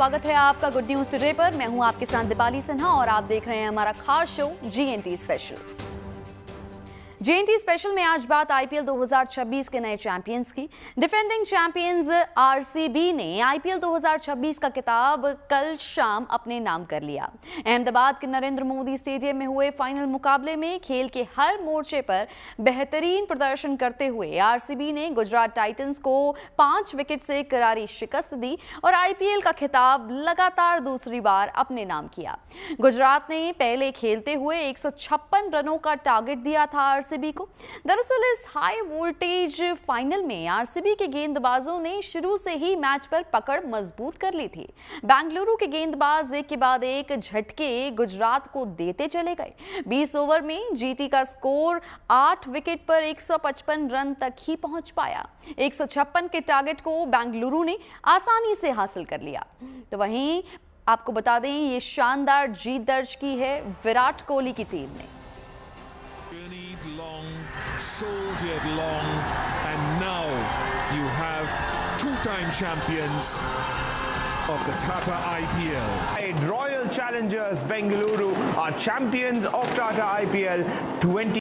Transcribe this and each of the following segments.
स्वागत है आपका गुड न्यूज टुडे पर। मैं हूं आपके साथ दीपाली सिन्हा और आप देख रहे हैं हमारा खास show GNT special. GNT special में आज बात IPL 2026 के नए चैंपियंस की। डिफेंडिंग चैंपियंस RCB ने IPL 2026 का खिताब कल शाम अपने नाम कर लिया। अहमदाबाद के नरेंद्र मोदी स्टेडियम में हुए फाइनल मुकाबले में खेल के हर मोर्चे पर बेहतरीन प्रदर्शन करते हुए RCB ने गुजरात टाइटंस को 5 विकेट से करारी शिकस्त दी और IPL का खिताब लगातार दूसरी बार अपने नाम किया। गुजरात ने पहले खेलते हुए 156 रनों का टारगेट दिया था RCB को। दरअसल इस हाई वोल्टेज फाइनल में RCB के गेंदबाजों ने शुरू से ही मैच पर पकड़ मजबूत कर ली थी। बेंगलुरु के गेंदबाज एक के बाद एक झटके गुजरात को देते चले गए। 20 ओवर में GT का स्कोर 8 विकेट पर 155 रन तक ही पहुंच पाया। 156 के टारगेट को बेंगलुरु ने आसानी से हासिल कर लिया। तो वहीं आपको बता दें ये शानदार जीत दर्ज की है विराट कोहली की टीम ने। Soldiered long, and now you have two-time champions of the Tata IPL. Royal Challengers Bengaluru are champions of Tata IPL 20.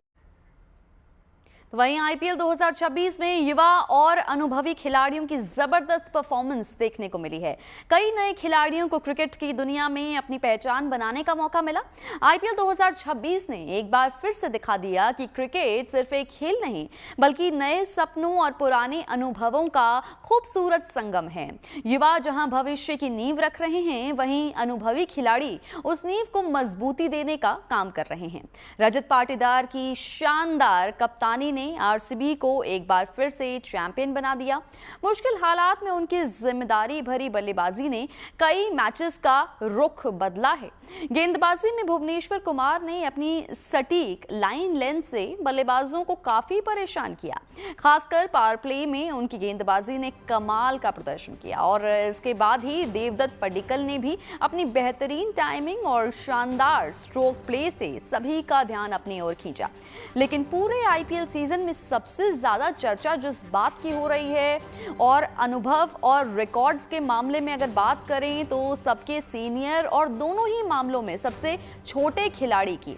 वहीं IPL 2026 में युवा और अनुभवी खिलाड़ियों की जबरदस्त परफॉर्मेंस देखने को मिली है। कई नए खिलाड़ियों को क्रिकेट की दुनिया में अपनी पहचान बनाने का मौका मिला। IPL 2026 ने एक बार फिर से दिखा दिया कि क्रिकेट सिर्फ एक खेल नहीं बल्कि नए सपनों और पुराने अनुभवों का खूबसूरत संगम है। युवा जहां भविष्य की नींव रख रहे हैं, वहीं अनुभवी खिलाड़ी उस नींव को मजबूती देने का काम कर रहे हैं। रजत पाटीदार की शानदार कप्तानी RCB को एक बार फिर से चैंपियन बना दिया। मुश्किल हालात में उनकी जिम्मेदारी भरी बल्लेबाजी ने कई मैचेस का रुख बदला है। गेंदबाजी में भुवनेश्वर कुमार ने अपनी सटीक लाइन लेंथ से बल्लेबाजों को काफी परेशान किया। खासकर पावर प्ले में उनकी गेंदबाजी ने कमाल का प्रदर्शन किया और इसके बाद ही देवदत्त पडिक्कल ने भी अपनी बेहतरीन टाइमिंग और शानदार स्ट्रोक प्ले से सभी का ध्यान अपनी ओर खींचा। लेकिन पूरे IPL सीजन में सबसे ज्यादा चर्चा जिस बात की हो रही है और अनुभव और रिकॉर्ड्स के मामले में अगर बात करें तो सबके सीनियर और दोनों ही मामलों में सबसे छोटे खिलाड़ी की,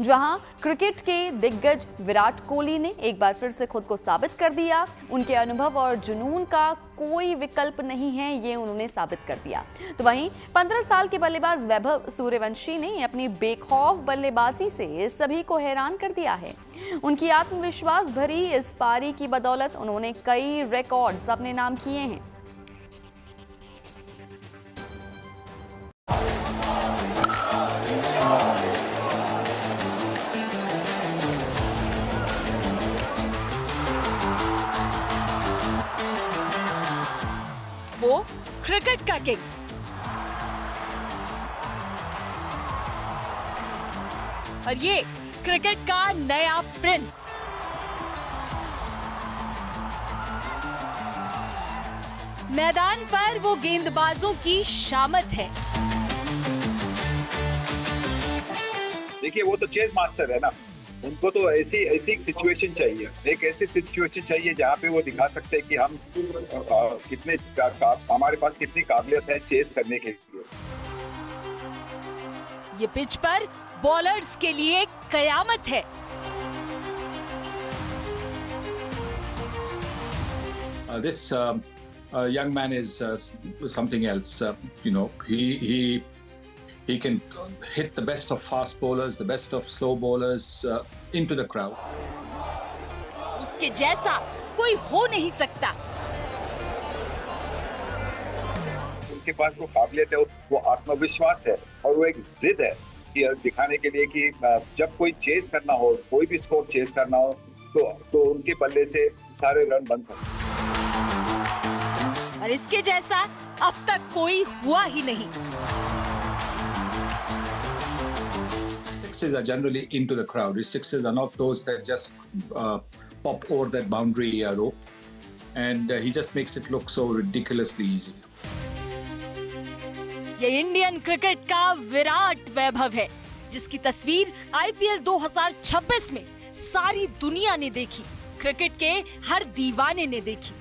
जहां क्रिकेट के दिग्गज विराट कोहली ने एक बार फिर से खुद को साबित कर दिया। उनके अनुभव और जुनून का कोई विकल्प नहीं है, ये उन्होंने साबित कर दिया। तो वहीं 15 साल के बल्लेबाज वैभव सूर्यवंशी ने अपनी बेखौफ बल्लेबाजी से सभी को हैरान कर दिया है। उनकी आत्मविश्वास भरी इस पारी की बदौलत उन्होंने कई रिकॉर्ड्स अपने नाम किए हैं। वो क्रिकेट का किंग, और ये क्रिकेट का नया प्रिंस। मैदान पर वो गेंदबाजों की शामत है। देखिए वो तो चेस मास्टर है ना, उनको तो ऐसी एक सिचुएशन चाहिए, एक ऐसी सिचुएशन चाहिए जहाँ पे वो दिखा सकते हैं कि हम कितने हमारे पास कितनी काबिलियत है चेस करने के लिए। ये पिच पर बॉलर्स के लिए कयामत है। This young man is something else. He can hit the best of fast bowlers, the best of slow bowlers into the crowd. उसके जैसा कोई हो नहीं सकता। उनके पास वो काबिलियत है, वो आत्मविश्वास है और वो एक जिद है कि दिखाने के लिए कि जब कोई चेस करना हो, कोई भी स्कोर चेस करना हो तो उनके बल्ले से सारे रन बन सकते। और इसके जैसा अब तक कोई हुआ ही नहीं। Sixes are generally into the crowd. His sixes are not those that just pop over that boundary rope, and he just makes it look so ridiculously easy. ये इंडियन क्रिकेट का विराट वैभव है, जिसकी तस्वीर IPL 2026 में सारी दुनिया ने देखी, क्रिकेट के हर दीवाने ने देखी।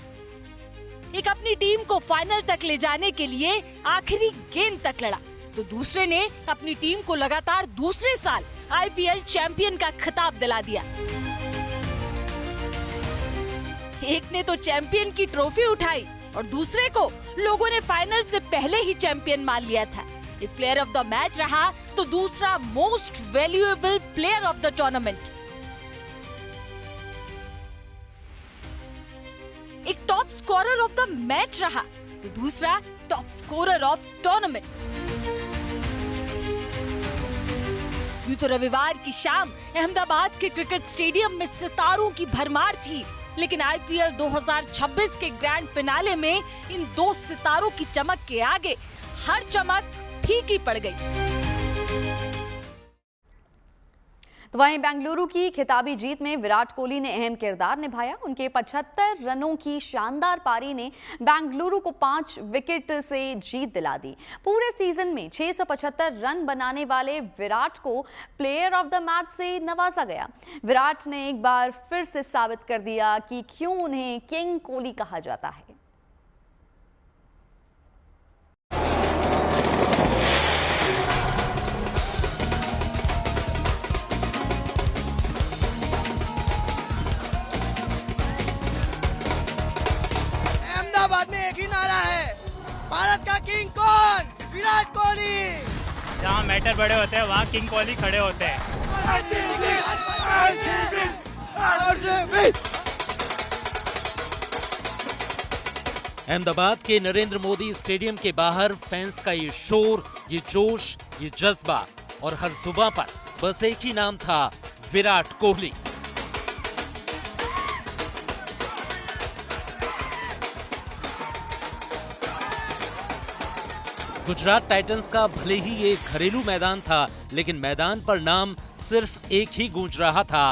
एक अपनी टीम को फाइनल तक ले जाने के लिए आखिरी गेंद तक लड़ा, तो दूसरे ने अपनी टीम को लगातार दूसरे साल आईपीएल चैंपियन का खिताब दिला दिया। एक ने तो चैंपियन की ट्रॉफी उठाई और दूसरे को लोगों ने फाइनल से पहले ही चैंपियन मान लिया था। एक प्लेयर ऑफ द मैच रहा तो दूसरा most valuable player of the tournament. एक top scorer of the match रहा तो दूसरा टॉप स्कोरर ऑफ टूर्नामेंट। यूं तो रविवार की शाम अहमदाबाद के क्रिकेट स्टेडियम में सितारों की भरमार थी, लेकिन आईपीएल 2026 के ग्रैंड फिनाले में इन दो सितारों की चमक के आगे हर चमक फीकी पड़ गई। तो वहीं बेंगलुरु की खिताबी जीत में विराट कोहली ने अहम किरदार निभाया। उनके 75 रनों की शानदार पारी ने बेंगलुरु को 5 विकेट से जीत दिला दी। पूरे सीजन में 675 रन बनाने वाले विराट को प्लेयर ऑफ द मैच से नवाजा गया। विराट ने एक बार फिर से साबित कर दिया कि क्यों उन्हें किंग कोहली कहा जाता है। अहमदाबाद में एक ही नारा है, भारत का किंग कौन? विराट कोहली। जहाँ मैटर बड़े होते हैं वहाँ किंग कोहली खड़े होते हैं। अहमदाबाद के नरेंद्र मोदी स्टेडियम के बाहर फैंस का ये शोर, ये जोश, ये जज्बा और हर जुबां पर बस एक ही नाम था, विराट कोहली। गुजरात टाइटंस का भले ही ये घरेलू मैदान था, लेकिन मैदान पर नाम सिर्फ एक ही गूंज रहा था,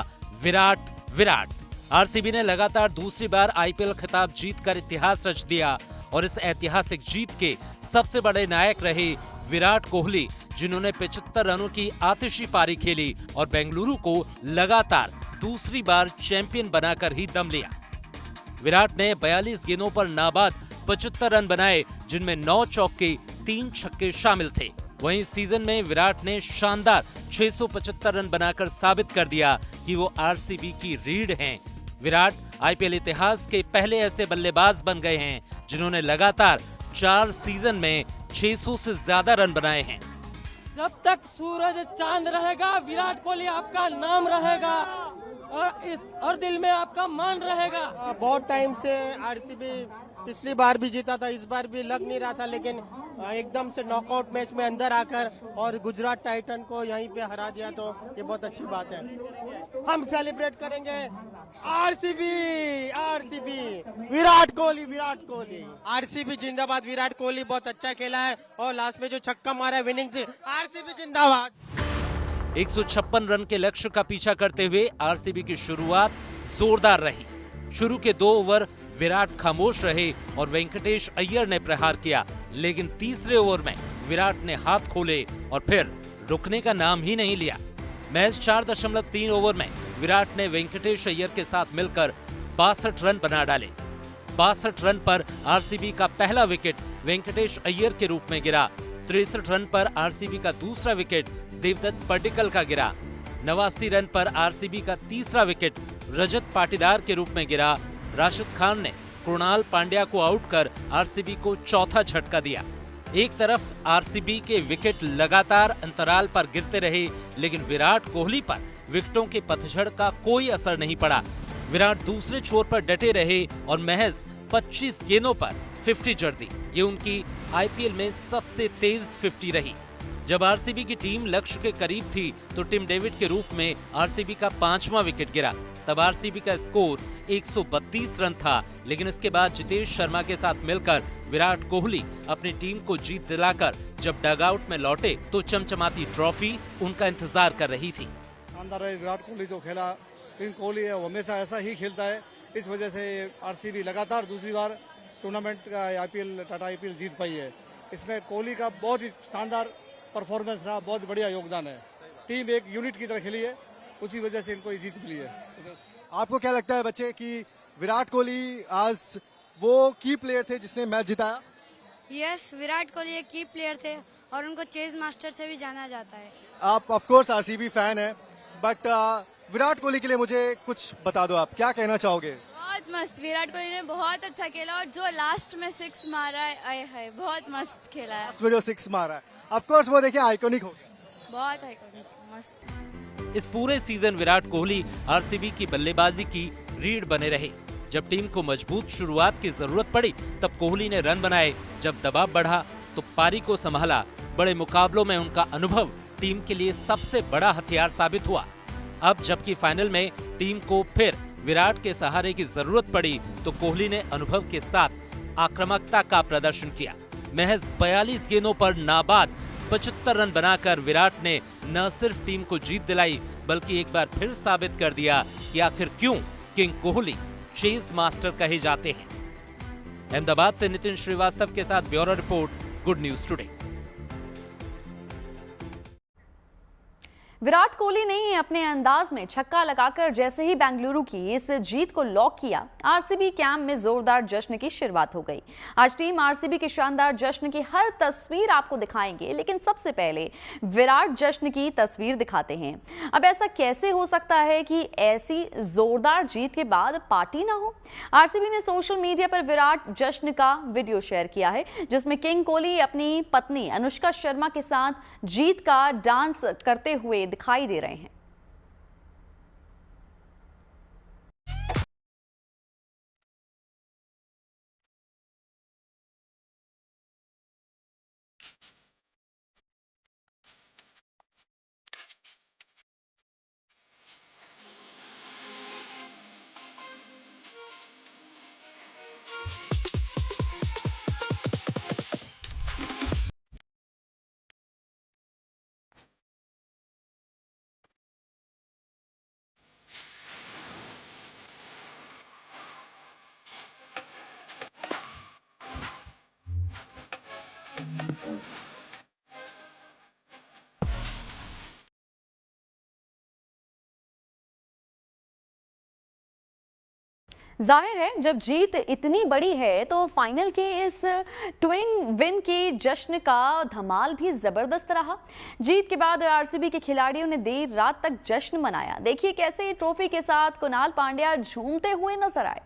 विराट विराट। आरसीबी ने लगातार दूसरी बार आईपीएल खिताब जीतकर इतिहास रच दिया और इस ऐतिहासिक जीत के सबसे बड़े नायक रहे विराट कोहली, जिन्होंने 75 रनों की आतिशी पारी खेली और बेंगलुरु को लगातार दूसरी बार चैंपियन बनाकर ही दम लिया। विराट ने 42 गेंदों पर नाबाद 75 रन बनाए, जिनमें 9 चौके 3 छक्के शामिल थे। वहीं सीजन में विराट ने शानदार 675 रन बनाकर साबित कर दिया कि वो आरसीबी की रीढ़ हैं। विराट आईपीएल इतिहास के पहले ऐसे बल्लेबाज बन गए हैं जिन्होंने लगातार 4 सीजन में 600 से ज्यादा रन बनाए हैं। जब तक सूरज चांद रहेगा विराट कोहली आपका नाम रहेगा और दिल में आपका मान रहेगा। बहुत टाइम से आरसीबी पिछली बार भी जीता था, इस बार भी लग नहीं रहा था, लेकिन एकदम से नॉकआउट मैच में अंदर आकर और गुजरात टाइटन को यहीं पे हरा दिया, तो ये बहुत अच्छी बात है। हम सेलिब्रेट करेंगे RCB RCB Virat Kohli Virat Kohli. RCB जिंदाबाद, विराट कोहली बहुत अच्छा खेला है और लास्ट में जो छक्का मारा है विनिंग से, आरसीबी जिंदाबाद। 156 रन के लक्ष्य का पीछा करते हुए आरसीबी की शुरुआत जोरदार रही। शुरू के 2 ओवर विराट खामोश रहे और वेंकटेश अय्यर ने प्रहार किया, लेकिन तीसरे ओवर में विराट ने हाथ खोले और फिर रुकने का नाम ही नहीं लिया। मैच 4.3 ओवर में विराट ने वेंकटेश अय्यर के साथ मिलकर 62 रन बना डाले। 62 रन पर आरसीबी का पहला विकेट वेंकटेश अय्यर के रूप में गिरा। 63 रन पर आरसीबी का दूसरा विकेट देवदत्त पडिक्कल का गिरा। 89 रन पर आरसीबी का तीसरा विकेट रजत पाटीदार के रूप में गिरा। राशिद खान ने कृणाल पांड्या को आउट कर आरसीबी को चौथा झटका दिया। एक तरफ आरसीबी के विकेट लगातार अंतराल पर गिरते रहे, लेकिन विराट कोहली पर विकेटों के पतझड़ का कोई असर नहीं पड़ा। विराट दूसरे छोर पर डटे रहे और महज 25 गेंदों पर 50 जड़ दी। ये उनकी आईपीएल में सबसे तेज 50 रही। जब आरसीबी की टीम लक्ष्य के करीब थी तो टिम डेविड के रूप में आरसीबी का 5वां विकेट गिरा। तब आरसीबी का स्कोर 132 रन था, लेकिन इसके बाद जितेश शर्मा के साथ मिलकर विराट कोहली अपनी टीम को जीत दिलाकर जब डगआउट में लौटे तो चमचमाती ट्रॉफी उनका इंतजार कर रही थी। शानदार विराट कोहली जो खेला, किंग कोहली है, वो हमेशा ऐसा ही खेलता है। इस वजह से आरसीबी लगातार दूसरी बार टूर्नामेंट का आईपीएल टाटा आईपीएल जीत पाई है। इसमें कोहली का बहुत ही शानदार परफॉर्मेंस रहा, बहुत बढ़िया योगदान है। टीम एक यूनिट की तरह खेली है, उसी वजह से इनको ये जीत मिली है। आपको क्या लगता है बच्चे कि विराट कोहली आज वो की प्लेयर थे जिसने मैच जिताया? यस, विराट कोहली एक की प्लेयर थे और उनको चेज मास्टर से भी जाना जाता है। आप ऑफ कोर्स आरसीबी फैन हैं, बट विराट कोहली के लिए मुझे कुछ बता दो, आप क्या कहना चाहोगे? बहुत मस्त, विराट कोहली ने बहुत अच्छा खेला और जो लास्ट में 6 मारा है बहुत मस्त खेला है। लास्ट में जो 6 मारा है, ऑफ कोर्स वो देखिए आइकॉनिक हो गया, बहुत आइकॉनिक, मस्त। इस पूरे सीजन विराट कोहली आरसीबी की बल्लेबाजी की रीढ़ बने रहे। जब टीम को मजबूत शुरुआत की जरूरत पड़ी तब कोहली ने रन बनाए, जब दबाव बढ़ा तो पारी को संभाला। बड़े मुकाबलों में उनका अनुभव टीम के लिए सबसे बड़ा हथियार साबित हुआ। अब जबकि फाइनल में टीम को फिर विराट के सहारे की जरूरत पड़ी तो कोहली ने अनुभव के साथ आक्रामकता का प्रदर्शन किया। महज 42 गेंदों पर नाबाद 75 रन बनाकर विराट ने न सिर्फ टीम को जीत दिलाई बल्कि एक बार फिर साबित कर दिया कि आखिर क्यों किंग कोहली चेस मास्टर कहे जाते हैं। अहमदाबाद से नितिन श्रीवास्तव के साथ bureau report, good news today. Virat Kohli ने अपने अंदाज में छक्का लगाकर जैसे ही बेंगलुरु की इस जीत को लॉक किया, आरसीबी कैंप में जोरदार जश्न की शुरुआत हो गई। आज टीम आरसीबी के शानदार जश्न की हर तस्वीर आपको दिखाएंगे, लेकिन सबसे पहले विराट जश्न की तस्वीर दिखाते हैं। अब ऐसा कैसे हो सकता है कि ऐसी जोरदार जीत के बाद पार्टी ना हो? आरसीबी ने सोशल मीडिया पर विराट जश्न का वीडियो शेयर किया है, जिसमें किंग कोहली अपनी पत्नी अनुष्का शर्मा के साथ जीत का डांस करते हुए दिखाई दे रहे हैं। जाहिर है जब जीत इतनी बड़ी है तो फाइनल के इस ट्विन विन की जश्न का धमाल भी जबरदस्त रहा। जीत के बाद आरसीबी के खिलाड़ियों ने देर रात तक जश्न मनाया। देखिए कैसे ट्रॉफी के साथ कुणाल पांड्या झूमते हुए नजर आए।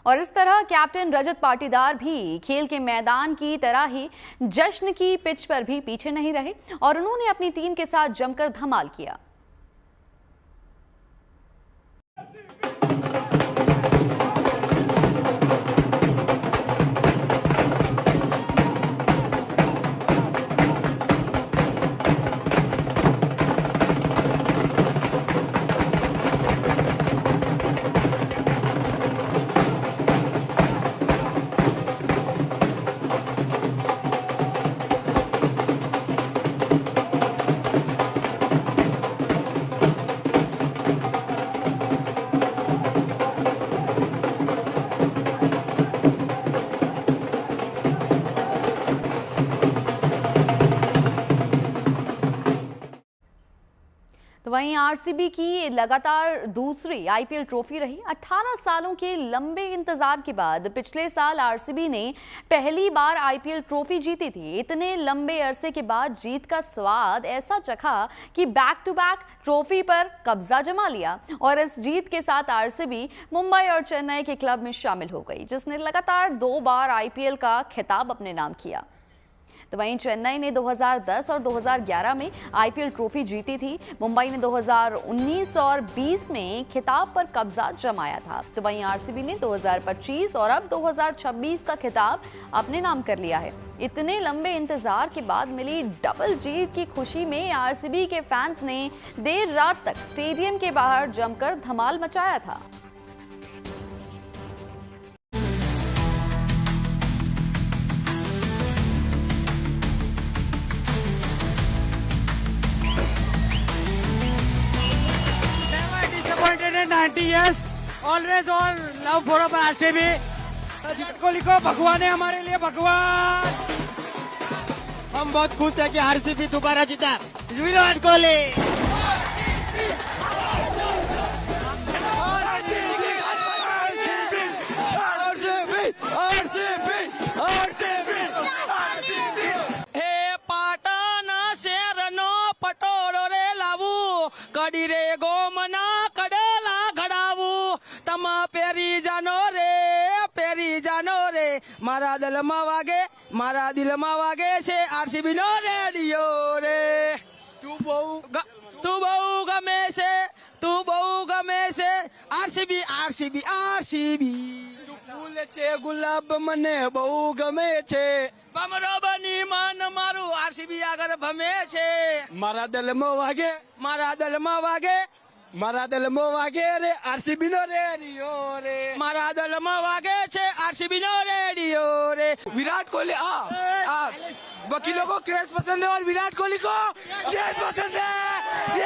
और इस तरह कैप्टन रजत पाटीदार भी खेल के मैदान की तरह ही जश्न की पिच पर भी पीछे नहीं रहे और उन्होंने अपनी टीम के साथ जमकर धमाल किया। तो वहीं आरसीबी की लगातार दूसरी आईपीएल ट्रॉफी रही। 18 सालों के लंबे इंतजार के बाद पिछले साल आरसीबी ने पहली बार आईपीएल ट्रॉफी जीती थी। इतने लंबे अरसे के बाद जीत का स्वाद ऐसा चखा कि बैक टू बैक ट्रॉफी पर कब्जा जमा लिया और इस जीत के साथ आरसीबी मुंबई और चेन्नई के क्लब में शामिल हो गई, जिसने लगातार 2 बार आईपीएल का खिताब अपने नाम किया। तो वहीं चेन्नई ने 2010 और 2011 में आईपीएल ट्रॉफी जीती थी। मुंबई ने 2019 और 20 में खिताब पर कब्जा जमाया था। तो वहीं आरसीबी ने 2025 और अब 2026 का खिताब अपने नाम कर लिया है। इतने लंबे इंतजार के बाद मिली डबल जीत की खुशी में आरसीबी के फैंस ने देर रात तक स्टेडियम के बाहर जमकर धमाल मचाया था। Disappointed in 90 years, always all love for RCB. Virat Kohli को भगवान है हमारे लिए, भगवान। हम बहुत खुश है कि आरसीबी दोबारा जीता। विराट कोहली कड़ी रे गोमना कडेला घड़ावू तमा पेरी जानो रे मारा दिल में वागे से आरसीबी नो रेडियो रे तू बहु गमे से आरसीबी फूल छे गुलाब मने बहु गमे छे बमरो बनी मन मारू आरसीबी आगर भमे छे मारा दिल में वागे रे आरसीबी नो रेडियो रे मारा दिल में वागे छे आरसीबी नो रेडियो रे। विराट कोहली वकीलों को क्रेज पसंद है और विराट कोहली को जेल पसंद है।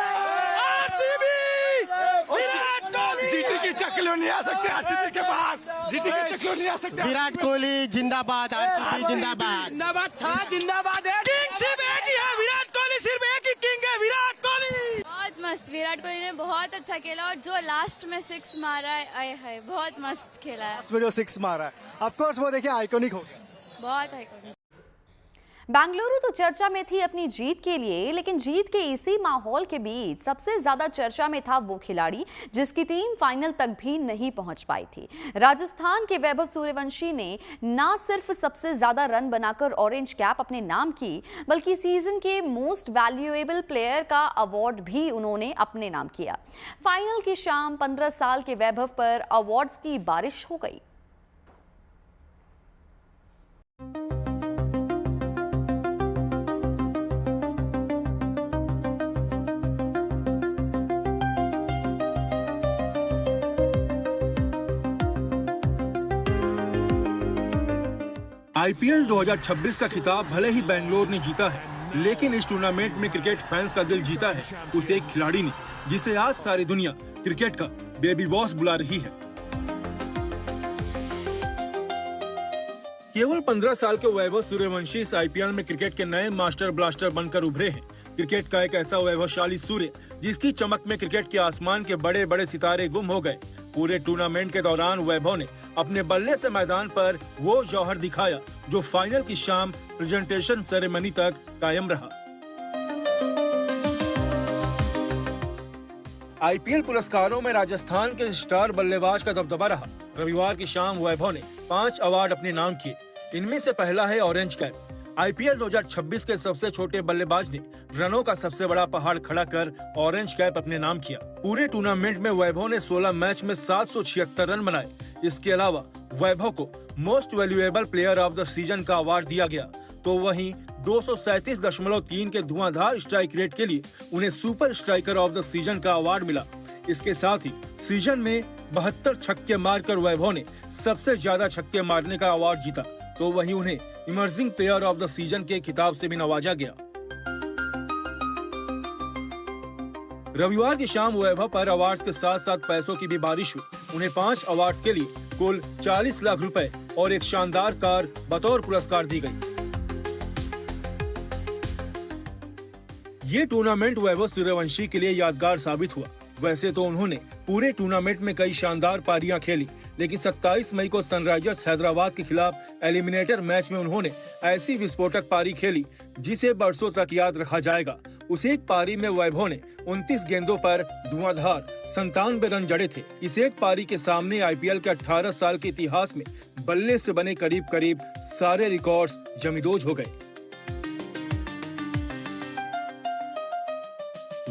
आरसीबी विराट कोहली जीटी की चक्कर नहीं आ सकते, आरसीबी के पास जीटी की चक्कर नहीं आ सकते। विराट कोहली जिंदाबाद, आरसीबी जिंदाबाद है। किंग सिर्फ एक ही है, विराट कोहली सिर्फ एक ही किंग है, विराट कोहली। बहुत मस्त, विराट कोहली ने बहुत अच्छा खेला और जो लास्ट में 6 मारा है बहुत मस्त खेला है। लास्ट में जो 6 मारा है, ऑफ कोर्स वो देखिए आइकॉनिक हो गया, बहुत आइकॉनिक। बेंगलुरु तो चर्चा में थी अपनी जीत के लिए, लेकिन जीत के इसी माहौल के बीच सबसे ज्यादा चर्चा में था वो खिलाड़ी जिसकी टीम फाइनल तक भी नहीं पहुंच पाई थी। राजस्थान के वैभव सूर्यवंशी ने ना सिर्फ सबसे ज्यादा रन बनाकर ऑरेंज कैप अपने नाम की, बल्कि सीजन के मोस्ट वैल्यूएबल प्लेयर का अवार्ड भी उन्होंने अपने नाम किया। फाइनल की शाम 15 साल के वैभव पर अवार्ड्स की बारिश हो गई। आईपीएल 2026 का खिताब भले ही बेंगलोर ने जीता है, लेकिन इस टूर्नामेंट में क्रिकेट फैंस का दिल जीता है उस एक खिलाड़ी ने, जिसे आज सारी दुनिया क्रिकेट का बेबी बॉस बुला रही है। केवल 15 साल के वैभव सूर्यवंशी इस आईपीएल में क्रिकेट के नए मास्टर ब्लास्टर बनकर उभरे हैं। क्रिकेट का एक ऐसा वैभवशाली सूर्य जिसकी चमक में क्रिकेट के आसमान के बड़े बड़े सितारे गुम हो गए। पूरे टूर्नामेंट के दौरान वैभव ने अपने बल्ले से मैदान पर वो जौहर दिखाया जो फाइनल की शाम प्रेजेंटेशन सेरेमनी तक कायम रहा। आईपीएल पुरस्कारों में राजस्थान के स्टार बल्लेबाज का दबदबा रहा। रविवार की शाम वैभव ने 5 अवार्ड अपने नाम किए। इनमें से पहला है ऑरेंज कैप। आईपीएल 2026 के सबसे छोटे बल्लेबाज ने रनों का सबसे बड़ा पहाड़ खड़ा कर ऑरेंज कैप अपने नाम किया। पूरे टूर्नामेंट में वैभव ने 16 मैच में 776 रन बनाए। इसके अलावा वैभव को most valuable player of the season का अवार्ड दिया गया, तो वहीं 237.3 के धुआंधार स्ट्राइक रेट के लिए उन्हें super striker of the season का अवार्ड मिला। इसके साथ ही सीजन में 72 छक्के मारकर वैभव ने सबसे ज्यादा छक्के मारने का अवार्ड जीता, तो वहीं उन्हें emerging player of the season के खिताब से भी नवाजा गया। रविवार की शाम वैभव पर अवार्ड्स के साथ साथ पैसों की भी बारिश हुई। उन्हें 5 अवार्ड्स के लिए कुल 40 लाख रुपए और एक शानदार कार बतौर पुरस्कार दी गई। ये टूर्नामेंट वैभव सूर्यवंशी के लिए यादगार साबित हुआ। वैसे तो उन्होंने पूरे टूर्नामेंट में कई शानदार पारियां खेली, लेकिन 27 मई को सनराइजर्स हैदराबाद के खिलाफ एलिमिनेटर मैच में उन्होंने ऐसी विस्फोटक पारी खेली जिसे बरसों तक याद रखा जाएगा। उस एक पारी में वैभव ने 29 गेंदों पर धुआंधार 97 रन जड़े थे। इस एक पारी के सामने आईपीएल के 18 साल के इतिहास में बल्ले से बने करीब करीब सारे रिकॉर्ड्स जमीदोज हो गए।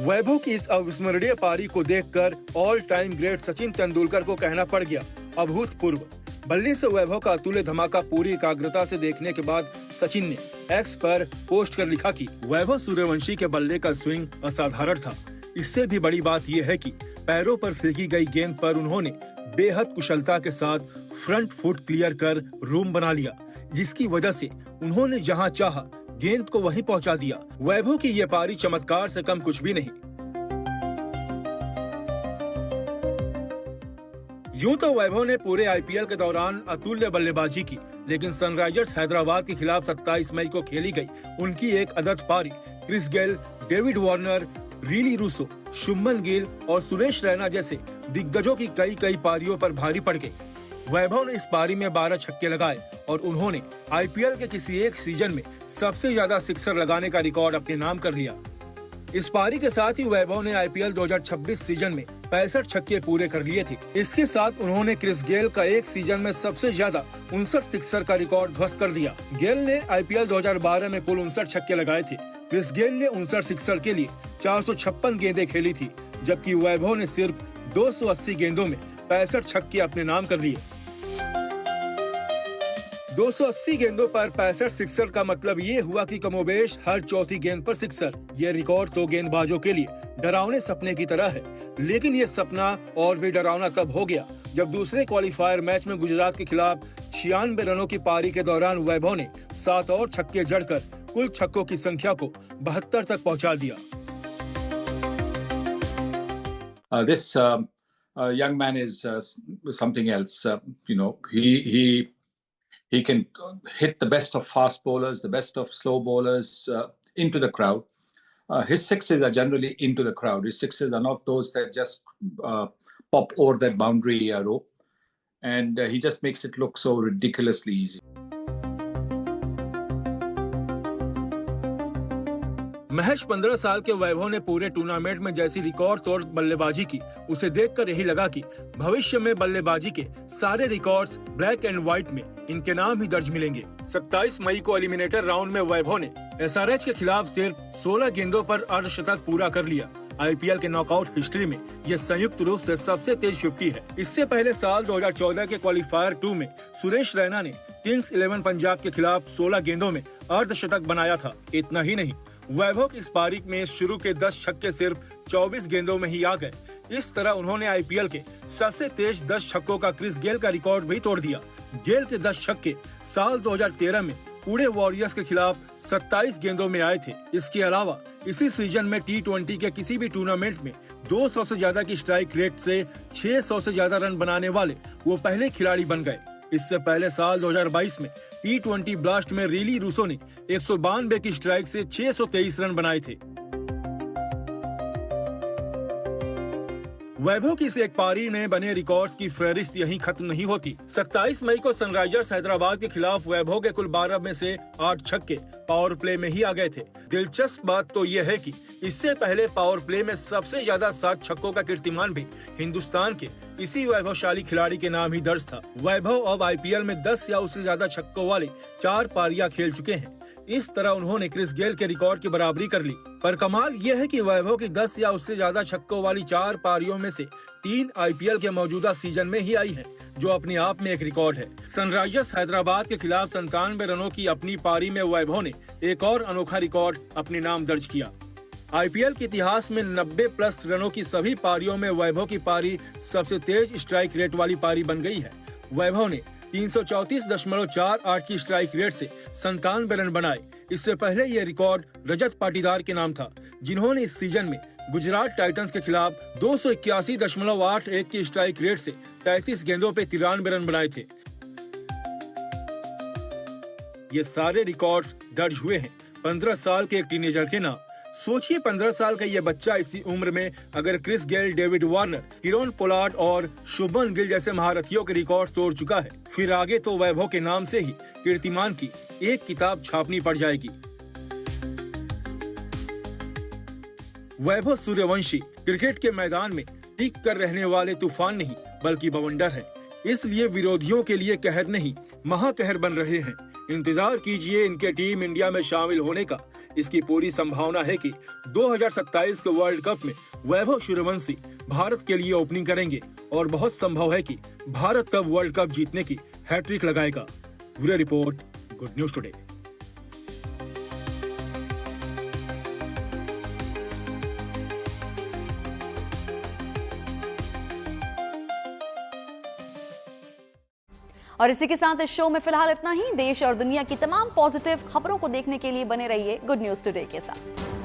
वैभव की इस अविस्मरणीय पारी को देखकर all time great Sachin Tendulkar को कहना पड़ गया अभूतपूर्व। बल्ले से वैभव का अतुल्य धमाका पूरी एकाग्रता से देखने के बाद सचिन ने एक्स पर पोस्ट कर लिखा कि वैभव सूर्यवंशी के बल्ले का स्विंग असाधारण था। इससे भी बड़ी बात यह है कि पैरों पर फेंकी गई गेंद पर उन्होंने बेहद कुशलता के साथ फ्रंट फुट क्लियर कर रूम बना लिया, जिसकी वजह से उन्होंने जहां चाहा गेंद को वहीं पहुंचा दिया। वैभव की ये पारी चमत्कार से कम कुछ भी नहीं। यूं तो वैभव ने पूरे आईपीएल के दौरान अतुल्य बल्लेबाजी की, लेकिन सनराइजर्स हैदराबाद के खिलाफ 27 मई को खेली गई उनकी एक अदद पारी क्रिस गेल, डेविड वार्नर, रिली रूसो, शुभमन गिल और सुरेश रैना जैसे दिग्गजों की कई पारियों पर भारी पड़ गई। वैभव ने इस पारी में 12 छक्के लगाए और उन्होंने आईपीएल के किसी एक सीजन में सबसे ज्यादा सिक्सर लगाने का रिकॉर्ड अपने नाम कर लिया। इस पारी के साथ ही वैभव ने आईपीएल 2026 सीजन में 65 छक्के पूरे कर लिए थे। इसके साथ उन्होंने क्रिस गेल का एक सीजन में सबसे ज्यादा 59 सिक्सर का रिकॉर्ड ध्वस्त कर दिया। गेल ने आईपीएल 2012 में कुल 59 छक्के लगाए थे। क्रिस गेल ने 59 सिक्सर के लिए 456 गेंदें खेली थी, जबकि वैभव ने सिर्फ 280 गेंदों में 65 छक्के अपने नाम कर लिए। 280 गेंदों पर 65 सिक्सर का मतलब ये हुआ कि कमोबेश हर चौथी गेंद पर सिक्सर। ये रिकॉर्ड तो गेंदबाजों के लिए डरावने सपने की तरह है, लेकिन ये सपना और भी डरावना तब हो गया जब दूसरे क्वालिफायर मैच में गुजरात के खिलाफ 96 रनों की पारी के दौरान वैभव ने 7 और छक्के जड़कर कुल छक्कों की संख्या को 72 तक पहुंचा दिया। This young man is something else. He can hit the best of fast bowlers, the best of slow bowlers into the crowd. His sixes are generally into the crowd. His sixes are not those that just pop over that boundary rope. And he just makes it look so ridiculously easy. महज 15 साल के वैभव ने पूरे tournament में जैसी record तोड़ बल्लेबाजी की, उसे देखकर यही लगा कि भविष्य में बल्लेबाजी के सारे रिकॉर्ड्स ब्लैक एंड व्हाइट में इनके नाम ही दर्ज मिलेंगे। 27 मई को एलिमिनेटर राउंड में वैभव ने एसआरएच के खिलाफ सिर्फ 16 गेंदों पर अर्धशतक पूरा कर लिया। आईपीएल के नॉकआउट हिस्ट्री में यह संयुक्त रूप से सबसे तेज 50 है। इससे पहले साल 2014 के क्वालिफायर 2 में सुरेश रैना ने किंग्स 11 पंजाब के खिलाफ 16 गेंदों में अर्धशतक बनाया था। इतना ही नहीं, वैभव की इस पारी में शुरू के 10 छक्के सिर्फ 24 गेंदों में ही आ गए। इस तरह उन्होंने आईपीएल के सबसे तेज 10 छक्कों का क्रिस गेल का रिकॉर्ड भी तोड़ दिया। गेल के 10 छक्के साल 2013 में पुणे वॉरियर्स के खिलाफ 27 गेंदों में आए थे। इसके अलावा इसी सीजन में T20 के किसी भी टूर्नामेंट में 200 से ज्यादा की स्ट्राइक रेट से 600 से ज्यादा रन बनाने वाले वो पहले खिलाड़ी बन गए। इससे पहले साल 2022 में T20 ब्लास्ट में रिली रूसो ने 192 की स्ट्राइक से 623 रन बनाए थे। वैभव की इस एक पारी में बने रिकॉर्ड्स की फहरिस्त यहीं खत्म नहीं होती। 27 मई को सनराइजर्स हैदराबाद के खिलाफ वैभव के कुल 12 में से 8 छक्के पावर प्ले में ही आ गए थे। दिलचस्प बात तो यह है कि इससे पहले पावर प्ले में सबसे ज्यादा 7 छक्कों का कीर्तिमान भी हिंदुस्तान के इसी वैभवशाली खिलाड़ी के नाम ही दर्ज था। वैभव अब आईपीएल में 10 या उससे ज्यादा छक्कों वाले 4 पारियां खेल चुके हैं। इस तरह उन्होंने क्रिस गेल के रिकॉर्ड की बराबरी कर ली। पर कमाल यह है कि वैभव की 10 या उससे ज्यादा छक्कों वाली 4 पारियों में से 3 आईपीएल के मौजूदा सीजन में ही आई हैं, जो अपने आप में एक रिकॉर्ड है। सनराइजर्स हैदराबाद के खिलाफ 97 रनों की अपनी पारी में वैभव ने एक और अनोखा रिकॉर्ड अपने नाम दर्ज किया। आईपीएल के इतिहास में 90+ रनों की सभी पारियों में वैभव की पारी सबसे तेज स्ट्राइक रेट वाली पारी बन गई है। वैभव ने 334.48 की स्ट्राइक रेट से 97 रन बनाए। इससे पहले ये रिकॉर्ड रजत पाटीदार के नाम था, जिन्होंने इस सीजन में गुजरात टाइटंस के खिलाफ 281.81 की स्ट्राइक रेट से 33 गेंदों पे 93 रन बनाए थे। ये सारे रिकॉर्ड्स दर्ज हुए हैं 15 साल के एक टीनेजर के नाम। सोचिए 15 साल का ये बच्चा इसी उम्र में अगर Chris Gayle, David Warner, Kieron Pollard और शुभमन गिल जैसे महारथियों के रिकॉर्ड तोड़ चुका है, फिर आगे तो वैभव के नाम से ही कीर्तिमान की एक किताब छापनी पड़ जाएगी। वैभव सूर्यवंशी क्रिकेट के मैदान में टिक कर रहने वाले तूफान नहीं बल्कि बवंडर है। इसलिए विरोधियों के लिए कहर नहीं महाकहर बन रहे हैं। इंतजार कीजिए इनके टीम इंडिया में शामिल होने का। इसकी पूरी संभावना है कि 2027 के वर्ल्ड कप में वैभव सूर्यवंशी भारत के लिए ओपनिंग करेंगे और बहुत संभव है कि भारत तब वर्ल्ड कप जीतने की हैट्रिक लगाएगा। Bureau report, good news today. और इसी के साथ इस शो में फिलहाल इतना ही। देश और दुनिया की तमाम पॉजिटिव खबरों को देखने के लिए बने रहिए गुड न्यूज टुडे के साथ।